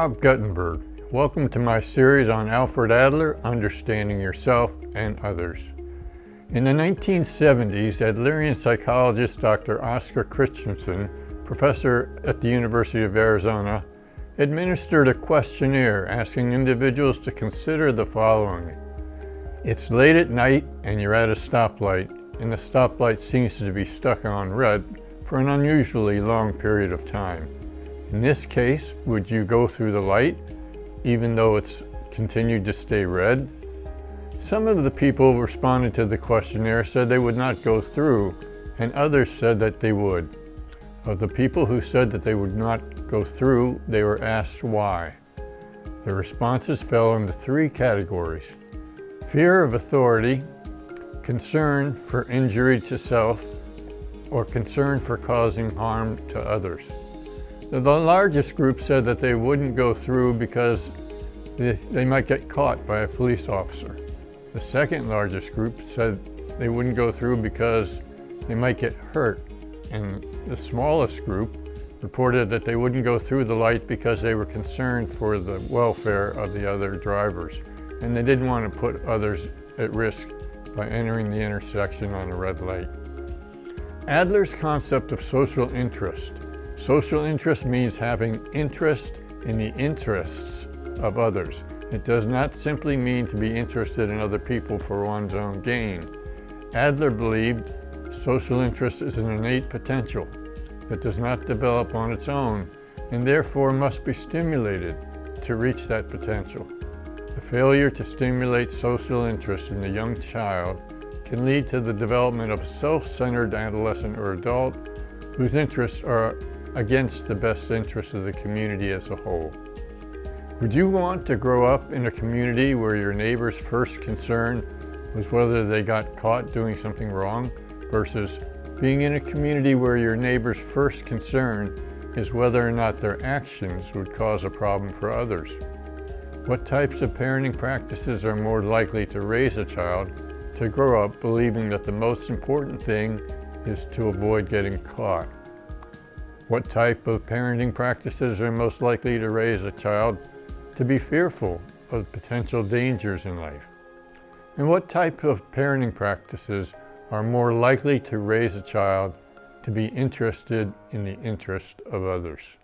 Rob Guttenberg. Welcome to my series on Alfred Adler, Understanding Yourself and Others. In the 1970s, Adlerian psychologist Dr. Oscar Christensen, professor at the University of Arizona, administered a questionnaire asking individuals to consider the following. It's late at night and you're at a stoplight, and the stoplight seems to be stuck on red for an unusually long period of time. In this case, would you go through the light even though it's continued to stay red? Some of the people responding to the questionnaire said they would not go through, and others said that they would. Of the people who said that they would not go through, they were asked why. The responses fell into three categories: fear of authority, concern for injury to self, or concern for causing harm to others. The largest group said that they wouldn't go through because they might get caught by a police officer. The second largest group said they wouldn't go through because they might get hurt. And the smallest group reported that they wouldn't go through the light because they were concerned for the welfare of the other drivers, and they didn't want to put others at risk by entering the intersection on a red light. Adler's concept of social interest. Social interest means having interest in the interests of others. It does not simply mean to be interested in other people for one's own gain. Adler believed social interest is an innate potential that does not develop on its own and therefore must be stimulated to reach that potential. The failure to stimulate social interest in the young child can lead to the development of a self-centered adolescent or adult whose interests are against the best interests of the community as a whole. Would you want to grow up in a community where your neighbor's first concern was whether they got caught doing something wrong, versus being in a community where your neighbor's first concern is whether or not their actions would cause a problem for others? What types of parenting practices are more likely to raise a child to grow up believing that the most important thing is to avoid getting caught? What type of parenting practices are most likely to raise a child to be fearful of potential dangers in life? And what type of parenting practices are more likely to raise a child to be interested in the interest of others?